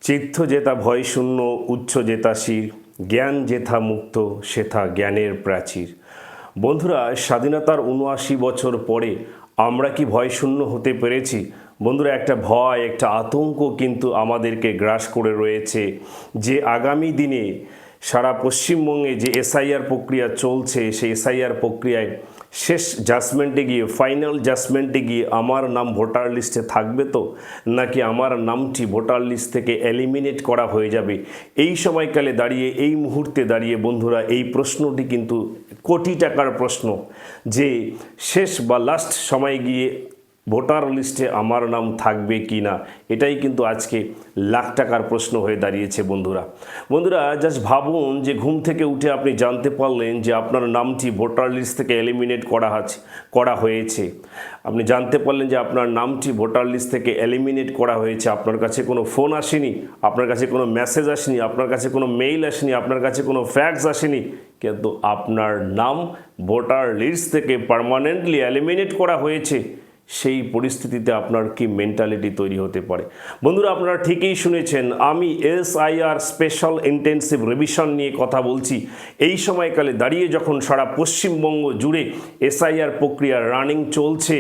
চিত্ত যেথা ভয়শূন্য উচ্চ যেথা শির, জ্ঞান যেথা মুক্ত সেথা জ্ঞানের প্রাচীর। বন্ধুরা, স্বাধীনতার ৭৯ বছর পরে আমরা কি ভয়শূন্য হতে পেরেছি? বন্ধুরা, একটা ভয়, একটা আতঙ্ক কিন্তু আমাদেরকে গ্রাস করে রয়েছে যে আগামী দিনে সারা পশ্চিমবঙ্গে যে এসআইআর প্রক্রিয়া চলছে, সেই এসআইআর প্রক্রিয়ায় শেষ জাজমেন্টে গিয়ে, ফাইনাল জাজমেন্টে গিয়ে আমার নাম ভোটার লিস্টে থাকবে তো, নাকি আমার নামটি ভোটার লিস্ট থেকে এলিমিনেট করা হয়ে যাবে? এই সময়কালে দাঁড়িয়ে, এই মুহূর্তে দাঁড়িয়ে বন্ধুরা, এই প্রশ্নটি কিন্তু কোটি টাকার প্রশ্ন যে শেষ বা লাস্ট সময় গিয়ে ভোটার লিস্টে আমার নাম থাকবে কি না। এটাই কিন্তু আজকে লাখ টাকার প্রশ্ন হয়ে দাঁড়িয়েছে বন্ধুরা। বন্ধুরা, জাস্ট ভাবুন যে ঘুম থেকে উঠে আপনি জানতে পারলেন যে আপনার নামটি ভোটার লিস্ট থেকে এলিমিনেট করা হয়েছে। আপনি জানতে পারলেন যে আপনার নামটি ভোটার লিস্ট থেকে এলিমিনেট করা হয়েছে। আপনার কাছে কোনো ফোন আসেনি, আপনার কাছে কোনো মেসেজ আসেনি, আপনার কাছে কোনো মেইল আসেনি, আপনার কাছে কোনো ফ্যাক্স আসেনি, কিন্তু আপনার নাম ভোটার লিস্ট থেকে পার্মানেন্টলি এলিমিনেট করা হয়েছে। সেই পরিস্থিতিতে আপনার কি মেন্টালিটি তৈরি হতে পারে? বন্ধুরা, আপনারা ঠিকই শুনেছেন, আমি এসআইআর স্পেশাল ইন্টেন্সিভ রিভিশন নিয়ে কথা বলছি। এই সময়কালে দাঁড়িয়ে যখন সারা পশ্চিমবঙ্গ জুড়ে এসআইআর প্রক্রিয়া রানিং চলছে,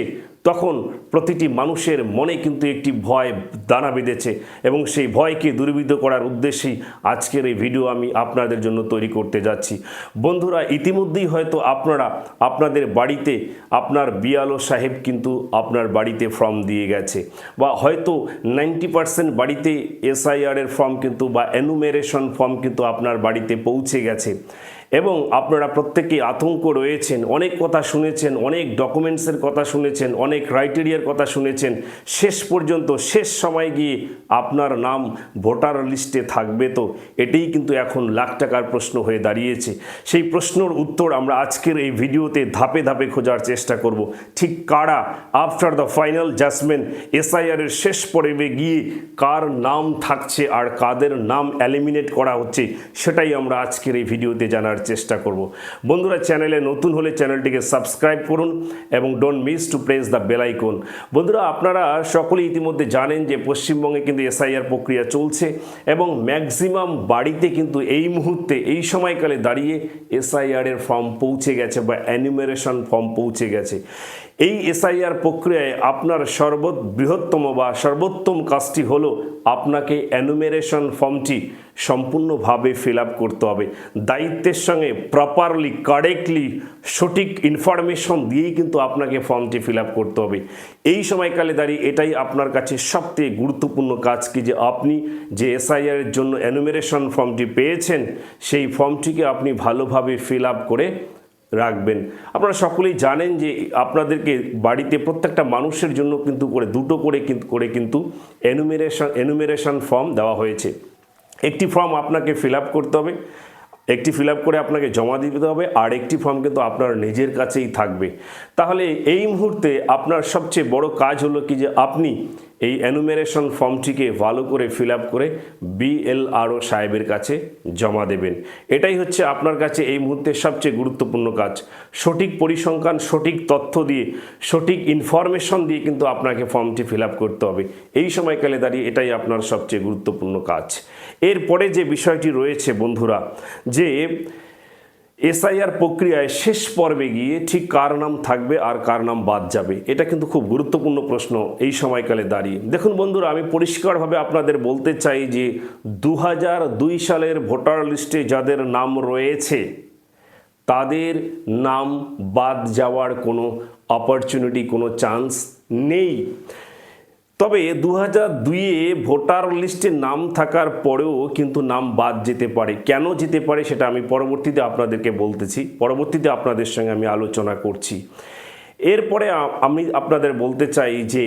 তখন প্রতিটি মানুষের মনে কিন্তু একটি ভয় দানা বেঁধেছে এবং সেই ভয়কে দূরীভূত করার উদ্দেশ্যেই আজকের এই ভিডিও আমি আপনাদের জন্য তৈরি করতে যাচ্ছি। বন্ধুরা, ইতিমধ্যেই হয়তো আপনারা আপনাদের বাড়িতে আপনার বিএলও সাহেব কিন্তু আপনার বাড়িতে ফর্ম দিয়ে গেছে, বা হয়তো 90% বাড়িতে এসআইআরের ফর্ম কিন্তু বা এনুমেরেশন ফর্ম কিন্তু আপনার বাড়িতে পৌঁছে গেছে এবং আপনারা প্রত্যেকেই আতঙ্ক রয়েছেন। অনেক কথা শুনেছেন, অনেক ডকুমেন্টসের কথা শুনেছেন, অনেক ক্রাইটেরিয়ার কথা শুনেছেন। শেষ পর্যন্ত শেষ সময় গিয়ে আপনার নাম ভোটার লিস্টে থাকবে তো? এটাই কিন্তু এখন লাখ টাকার প্রশ্ন হয়ে দাঁড়িয়েছে। সেই প্রশ্নের উত্তর আমরা আজকের এই ভিডিওতে ধাপে ধাপে খোঁজার চেষ্টা করব। ঠিক কারা আফটার দ্য ফাইনাল জাজমেন্ট এসআইআরের শেষ পর্বে গিয়ে কার নাম থাকছে আর কাদের নাম এলিমিনেট করা হচ্ছে, সেটাই আমরা আজকের এই ভিডিওতে জানার চেষ্টা করব। বন্ধুরা, চ্যানেলে নতুন হলে চ্যানেলটিকে সাবস্ক্রাইব করুন এবং don't miss to press the bell icon. বন্ধুরা, আপনারা সকলেই ইতিমধ্যে জানেন যে পশ্চিমবঙ্গে কিন্তু এসআইআর প্রক্রিয়া চলছে এবং ম্যাক্সিমাম বাড়িতে কিন্তু এই মুহূর্তে, এই সময়কালে দাঁড়িয়ে এসআইআর এর ফর্ম পৌঁছে গেছে বা এনুমেরেশন ফর্ম পৌঁছে গেছে। এই এসআইআর প্রক্রিয়ায় আপনার সর্ববৃহত্তম বা সর্বোত্তম কাজটি হলো আপনাকে এনুমেরেশন ফর্মটি সম্পূর্ণভাবে ফিল আপ করতে হবে। দায়িত্বের সঙ্গে প্রপারলি, কারেক্টলি, সঠিক ইনফরমেশন দিয়েই কিন্তু আপনাকে ফর্মটি ফিল আপ করতে হবে। এই সময়কালে দাঁড়িয়ে এটাই আপনার কাছে সবথেকে গুরুত্বপূর্ণ কাজ কি, যে আপনি যে এসআইআর এর জন্য এনুমেরেশন ফর্মটি পেয়েছেন, সেই ফর্মটিকে আপনি ভালোভাবে ফিল আপ করে রাখবেন। আপনারা সকলেই জানেন যে আপনাদেরকে বাড়িতে প্রত্যেকটা মানুষের জন্য কিন্তু দুটো করে কিন্তু এনুমেরেশন ফর্ম দেওয়া হয়েছে। একটি ফর্ম আপনাকে ফিল আপ করতে হবে, একটি ফিল আপ করে আপনাকে জমা দিতে হবে, আর একটি ফর্ম কিন্তু আপনার নিজের কাছেই থাকবে। তাহলে এই মুহূর্তে আপনার সবচেয়ে বড় কাজ হলো কি, যে আপনি এই এনুমেরেশন ফর্মটিকে ভালো করে ফিল আপ করে বিএলআরও সাহেবের কাছে জমা দেবেন। এটাই হচ্ছে আপনার কাছে এই মুহূর্তে সবচেয়ে গুরুত্বপূর্ণ কাজ। সঠিক পরিসংখ্যান, সঠিক তথ্য দিয়ে, সঠিক ইনফরমেশন দিয়ে কিন্তু আপনাকে ফর্মটি ফিল আপ করতে হবে। এই সময়কালে দাঁড়িয়ে এটাই আপনার সবচেয়ে গুরুত্বপূর্ণ কাজ। এরপরে যে বিষয়টি রয়েছে বন্ধুরা, যে এসআইআর প্রক্রিয়ায় শেষ পর্বে গিয়ে ঠিক কার নাম থাকবে আর কার নাম বাদ যাবে, এটা কিন্তু খুব গুরুত্বপূর্ণ প্রশ্ন এই সময়কালে দাঁড়িয়ে। দেখুন বন্ধুরা, আমি পরিষ্কারভাবে আপনাদের বলতে চাই যে 2002 সালের ভোটার লিস্টে যাদের নাম রয়েছে, তাদের নাম বাদ যাওয়ার কোনো অপরচুনিটি, কোনো চান্স নেই। তবে 2002-এ ভোটার লিস্টে নাম থাকার পরেও কিন্তু নাম বাদ যেতে পারে। কেন যেতে পারে সেটা আমি পরবর্তীতে আপনাদেরকে বলতেছি, পরবর্তীতে আপনাদের সঙ্গে আমি আলোচনা করছি। এরপরে আমি আপনাদের বলতে চাই যে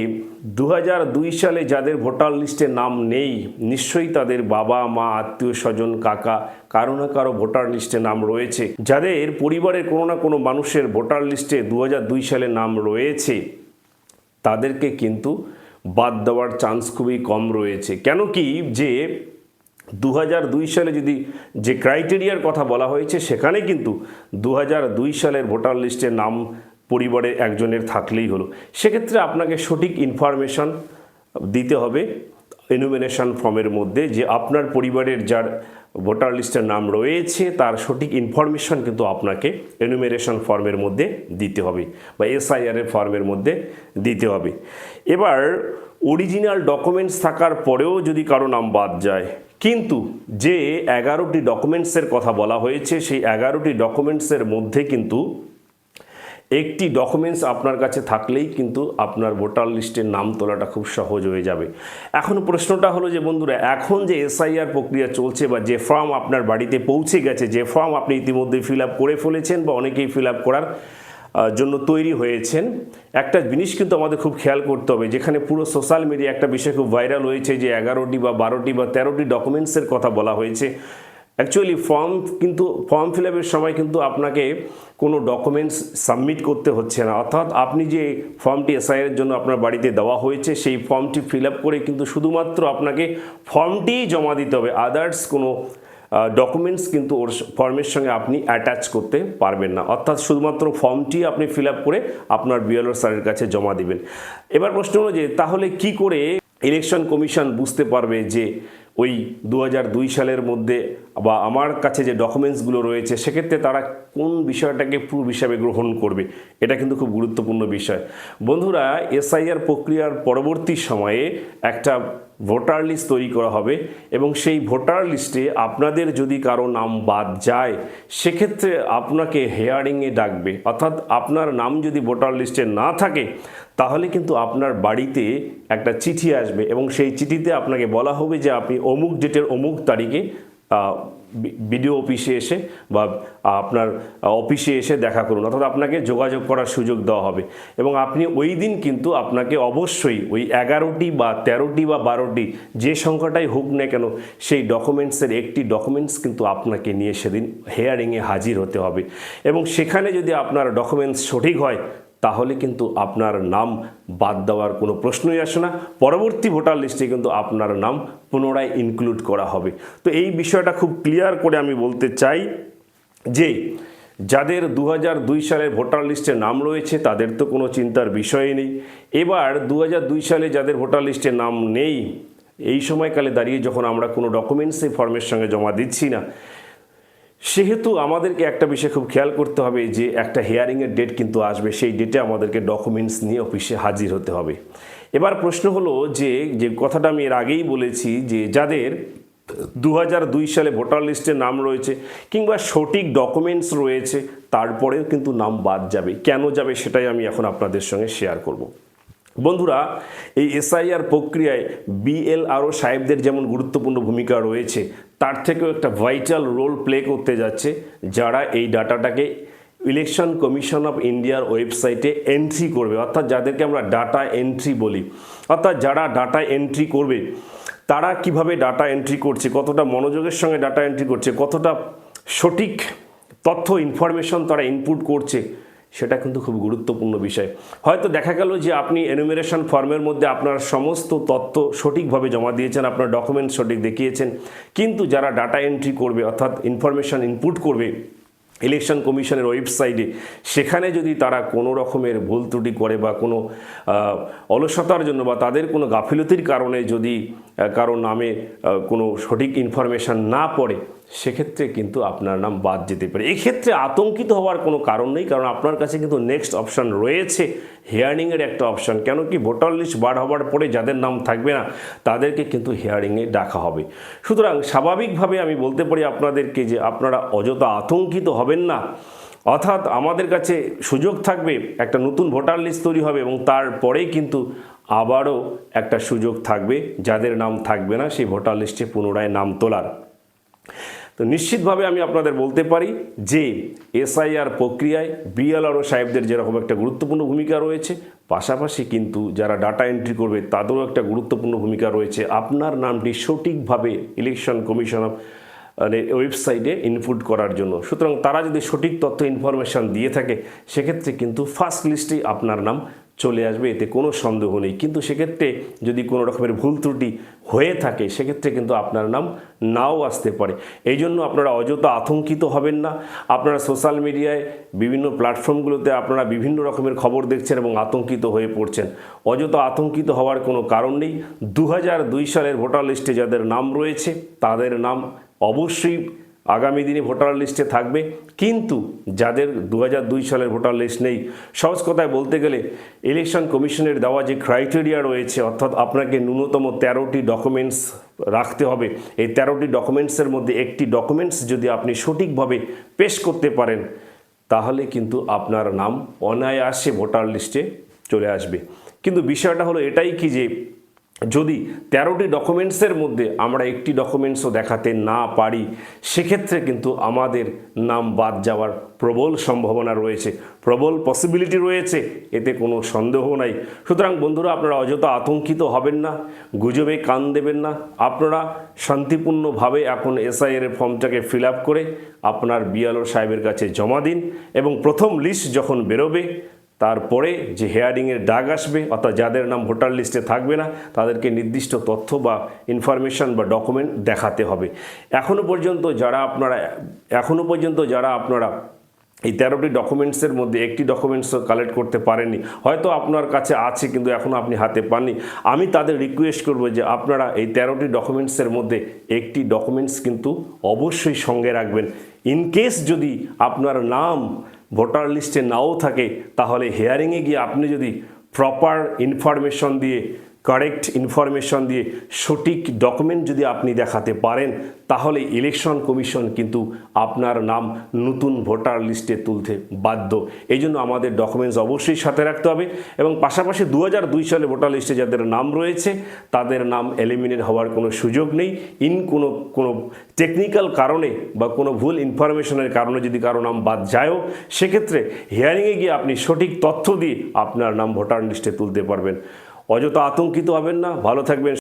2002 সালে যাদের ভোটার লিস্টে নাম নেই, নিশ্চয়ই তাদের বাবা মা, আত্মীয় স্বজন, কাকা, কারো না কারো ভোটার লিস্টে নাম রয়েছে। যাদের পরিবারের কোনো না কোনো মানুষের ভোটার লিস্টে 2002 সালে নাম রয়েছে, তাদেরকে কিন্তু বাদ দেওয়ার চান্স খুবই কম রয়েছে। কেন কি, যে 2002 সালে যদি যে ক্রাইটেরিয়ার কথা বলা হয়েছে, সেখানে কিন্তু 2002 সালের ভোটার লিস্টে নাম পরিবারের একজনের থাকলেই হলো। সেক্ষেত্রে আপনাকে সঠিক ইনফরমেশন দিতে হবে এনুমেরেশন ফর্মের মধ্যে যে আপনার পরিবারের যার ভোটার লিস্টের নাম রয়েছে তার সঠিক ইনফরমেশন কিন্তু আপনাকে এনুমেরেশন ফর্মের মধ্যে দিতে হবে বা এসআইআর এর ফর্মের মধ্যে দিতে হবে। এবার অরিজিনাল ডকুমেন্টস থাকার পরেও যদি কারো নাম বাদ যায়, কিন্তু যে 11টি ডকুমেন্টসের কথা বলা হয়েছে সেই 11টি ডকুমেন্টসের মধ্যে কিন্তু একটি ডকুমেন্টস আপনার কাছে থাকলেই কিন্তু আপনার ভোটার লিস্টের নাম তোলাটা খুব সহজ হয়ে যাবে। এখন প্রশ্নটা হলো যে বন্ধুরা, এখন যে এসআইআর প্রক্রিয়া চলছে বা যে ফর্ম আপনার বাড়িতে পৌঁছে গেছে, যে ফর্ম আপনি ইতিমধ্যে ফিল আপ করে ফেলেছেন বা অনেকেই ফিল আপ করার জন্য তৈরি হয়েছেন, একটা জিনিস কিন্তু আমাদের খুব খেয়াল করতে হবে, যেখানে পুরো সোশ্যাল মিডিয়া একটা বিষয় খুব ভাইরাল হয়েছে যে 11টি বা 12টি বা 13টি ডকুমেন্টসের কথা বলা হয়েছে। অ্যাকচুয়ালি ফর্ম ফিল আপের সময় কিন্তু আপনাকে কোনো ডকুমেন্টস সাবমিট করতে হচ্ছে না, অর্থাৎ আপনি যে ফর্মটি এসআইআর এর জন্য আপনার বাড়িতে দেওয়া হয়েছে সেই ফর্মটি ফিল আপ করে কিন্তু শুধুমাত্র আপনাকে ফর্মটিই জমা দিতে হবে, আদার্স কোনো ডকুমেন্টস কিন্তু ওর ফর্মের সঙ্গে আপনি অ্যাটাচ করতে পারবেন না, অর্থাৎ শুধুমাত্র ফর্মটি আপনি ফিল আপ করে আপনার বিএলও স্যারের কাছে জমা দিবেন। এবার প্রশ্ন হলো যে তাহলে কি করে ইলেকশন কমিশন বুঝতে পারবে যে ওই 2002 সালের মধ্যে বা আমার কাছে যে ডকুমেন্টসগুলো রয়েছে সেক্ষেত্রে তারা কোন বিষয়টাকে প্রুফ হিসাবে গ্রহণ করবে? এটা কিন্তু খুব গুরুত্বপূর্ণ বিষয়। বন্ধুরা, এসআইআর প্রক্রিয়ার পরবর্তী সময়ে একটা ভোটার লিস্ট তৈরি করা হবে এবং সেই ভোটার লিস্টে আপনাদের যদি কারো নাম বাদ যায় সেক্ষেত্রে আপনাকে হেয়ারিংয়ে ডাকবে, অর্থাৎ আপনার নাম যদি ভোটার লিস্টে না থাকে তাহলে কিন্তু আপনার বাড়িতে একটা চিঠি আসবে এবং সেই চিঠিতে আপনাকে বলা হবে যে আপনি অমুক ডেটের অমুক তারিখে বিডিও অফিসে এসে বা আপনার অফিসে এসে দেখা করুন, অর্থাৎ আপনাকে যোগাযোগ করার সুযোগ দেওয়া হবে এবং আপনি ওই দিন কিন্তু আপনাকে অবশ্যই ওই 11টি বা 13টি বা 12টি যে সংখ্যাটাই হোক না কেন সেই ডকুমেন্টসের একটি ডকুমেন্টস কিন্তু আপনাকে নিয়ে সেদিন হেয়ারিংয়ে হাজির হতে হবে এবং সেখানে যদি আপনার ডকুমেন্টস সঠিক হয় তাহলে কিন্তু আপনার নাম বাদ দেওয়ার কোনো প্রশ্নই আসে না, পরবর্তী ভোটার লিস্টে কিন্তু আপনার নাম পুনরায় ইনক্লুড করা হবে। তো এই বিষয়টা খুব ক্লিয়ার করে আমি বলতে চাই যে যাদের 2002 সালের ভোটার লিস্টে নাম রয়েছে তাদের তো কোনো চিন্তার বিষয়ই নেই। এবার 2002 সালে যাদের ভোটার লিস্টে নাম নেই, এই সময়কালে দাঁড়িয়ে যখন আমরা কোনো ডকুমেন্টস এই ফর্মের সঙ্গে জমা দিচ্ছি না, সেহেতু আমাদেরকে একটা বিষয় খুব খেয়াল করতে হবে যে একটা হিয়ারিংয়ের ডেট কিন্তু আসবে, সেই ডেটে আমাদেরকে ডকুমেন্টস নিয়ে অফিসে হাজির হতে হবে। এবার প্রশ্ন হলো যে কথাটা আমি এর আগেই বলেছি যে যাদের 2002 সালে ভোটার লিস্টে নাম রয়েছে কিংবা সঠিক ডকুমেন্টস রয়েছে তারপরেও কিন্তু নাম বাদ যাবে, কেন যাবে সেটাই আমি এখন আপনাদের সঙ্গে শেয়ার করব। বন্ধুরা, এই এসআইআর প্রক্রিয়ায় বিএলআরও সাহেবদের যেমন গুরুত্বপূর্ণ ভূমিকা রয়েছে তার থেকেও একটা ভাইটাল রোল প্লে করতে যাচ্ছে যারা এই ডাটাটাকে ইলেকশন কমিশন অফ ইন্ডিয়ার ওয়েবসাইটে এন্ট্রি করবে, অর্থাৎ যাদেরকে আমরা ডাটা এন্ট্রি বলি, অর্থাৎ যারা ডাটা এন্ট্রি করবে তারা কিভাবে ডাটা এন্ট্রি করছে, কতটা মনোযোগের সঙ্গে ডাটা এন্ট্রি করছে, কতটা সঠিক তথ্য ইনফরমেশন তারা ইনপুট করছে, সেটা কিন্তু খুব গুরুত্বপূর্ণ বিষয়। হয়তো দেখা গেল যে আপনি এনুমেরেশন ফর্মের মধ্যে আপনার সমস্ত তথ্য সঠিকভাবে জমা দিয়েছেন, আপনার ডকুমেন্ট সঠিক দেখিয়েছেন, কিন্তু যারা ডাটা এন্ট্রি করবে অর্থাৎ ইনফরমেশন ইনপুট করবে ইলেকশন কমিশনের ওয়েবসাইটে, সেখানে যদি তারা কোনো রকমের ভুল ত্রুটি করে বা কোনো অলসতার জন্য বা তাদের কোনো গাফিলতির কারণে যদি কারো নামে কোনো সঠিক ইনফরমেশান না পড়ে সেক্ষেত্রে কিন্তু আপনার নাম বাদ যেতে পারে। এক্ষেত্রে আতঙ্কিত হওয়ার কোনো কারণ নেই, কারণ আপনার কাছে কিন্তু নেক্সট অপশান রয়েছে হিয়ারিংয়ের একটা অপশান। কেন কি, ভোটার লিস্ট বার হওয়ার পরে যাদের নাম থাকবে না তাদেরকে কিন্তু হিয়ারিংয়ে ডাকা হবে। সুতরাং স্বাভাবিকভাবে আমি বলতে পারি আপনাদেরকে যে আপনারা অযথা আতঙ্কিত হবেন না, অর্থাৎ আমাদের কাছে সুযোগ থাকবে, একটা নতুন ভোটার লিস্ট তৈরি হবে এবং তারপরেই কিন্তু আবারও একটা সুযোগ থাকবে যাদের নাম থাকবে না সেই ভোটার লিস্টে পুনরায় নাম তোলার। তো নিশ্চিতভাবে আমি আপনাদের বলতে পারি যে এসআইআর প্রক্রিয়ায় বিএলআরও সাহেবদের যেরকম একটা গুরুত্বপূর্ণ ভূমিকা রয়েছে, পাশাপাশি কিন্তু যারা ডাটা এন্ট্রি করবে তাদেরও একটা গুরুত্বপূর্ণ ভূমিকা রয়েছে আপনার নামটি সঠিকভাবে ইলেকশন কমিশন অফ ওয়েবসাইটে ইনপুট করার জন্য। সুতরাং তারা যদি সঠিক তথ্য ইনফরমেশান দিয়ে থাকে সেক্ষেত্রে কিন্তু ফার্স্ট লিস্টেই আপনার নাম চলে আসবে, এতে কোনো সন্দেহ নেই। কিন্তু সেক্ষেত্রে যদি কোনো রকমের ভুল ত্রুটি হয়ে থাকে সেক্ষেত্রে কিন্তু আপনার নাম নাও আসতে পারে। এই জন্য আপনারা অযথা আতঙ্কিত হবেন না। আপনারা সোশ্যাল মিডিয়ায় বিভিন্ন প্ল্যাটফর্মগুলোতে আপনারা বিভিন্ন রকমের খবর দেখছেন এবং আতঙ্কিত হয়ে পড়ছেন। অযথা আতঙ্কিত হওয়ার কোনো কারণ নেই। 2002 সালের ভোটার লিস্টে যাদের নাম রয়েছে তাদের নাম অবশ্যই আগামী দিনে ভোটার লিস্টে থাকবে। কিন্তু যাদের 2002 সালের ভোটার লিস্ট নেই, সহজ কথায় বলতে গেলে ইলেকশন কমিশনের দেওয়া যে ক্রাইটেরিয়া রয়েছে, অর্থাৎ আপনাকে ন্যূনতম 13টি ডকুমেন্টস রাখতে হবে। এই 13টি ডকুমেন্টসের মধ্যে একটি ডকুমেন্টস যদি আপনি সঠিকভাবে পেশ করতে পারেন তাহলে কিন্তু আপনার নাম অনায়াসে ভোটার লিস্টে চলে আসবে। কিন্তু বিষয়টা হলো এটাই কি যে যদি 13টি ডকুমেন্টসের মধ্যে আমরা একটি ডকুমেন্টসও দেখাতে না পারি সেক্ষেত্রে কিন্তু আমাদের নাম বাদ যাওয়ার প্রবল সম্ভাবনা রয়েছে, প্রবল পসিবিলিটি রয়েছে, এতে কোনো সন্দেহ নাই। সুতরাং বন্ধুরা, আপনারা অযথা আতঙ্কিত হবেন না, গুজবে কান দেবেন না। আপনারা শান্তিপূর্ণভাবে এখন এসআইআর ফর্মটাকে ফিল আপ করে আপনার বিএলও সাহেবের কাছে জমা দিন এবং প্রথম লিস্ট যখন বেরোবে তারপরে যে হেয়ারিংয়ের ডাক আসবে, অর্থাৎ যাদের নাম ভোটার লিস্টে থাকবে না তাদেরকে নির্দিষ্ট তথ্য বা ইনফরমেশন বা ডকুমেন্ট দেখাতে হবে। এখনও পর্যন্ত যারা আপনারা এই 13টি ডকুমেন্টসের মধ্যে একটি ডকুমেন্টসও কালেক্ট করতে পারেননি, হয়তো আপনার কাছে আছে কিন্তু এখনও আপনি হাতে পাননি, আমি তাদের রিকোয়েস্ট করব যে আপনারা এই 13টি ডকুমেন্টসের মধ্যে একটি ডকুমেন্টস কিন্তু অবশ্যই সঙ্গে রাখবেন। ইনকেস যদি আপনার নাম ভোটার লিস্টে নাও থাকে তাহলে হিয়ারিংয়ে গিয়ে আপনি যদি প্রপার ইনফরমেশন দিয়ে, কারেক্ট ইনফরমেশন দিয়ে সঠিক ডকুমেন্ট যদি আপনি দেখাতে পারেন তাহলে ইলেকশন কমিশন কিন্তু আপনার নাম নতুন ভোটার লিস্টে তুলতে বাধ্য। এই জন্য আমাদের ডকুমেন্টস অবশ্যই সাথে রাখতে হবে এবং পাশাপাশি 2002 সালে ভোটার লিস্টে যাদের নাম রয়েছে তাদের নাম এলিমিনেট হওয়ার কোনো সুযোগ নেই। কোনো টেকনিক্যাল কারণে বা কোনো ভুল ইনফরমেশনের কারণে যদি কারো নাম বাদ যায়ও সেক্ষেত্রে হিয়ারিংয়ে গিয়ে আপনি সঠিক তথ্য দিয়ে আপনার নাম ভোটার লিস্টে তুলতে পারবেন। অযথা আতঙ্কিত হবেন না, ভালো থাকবেন।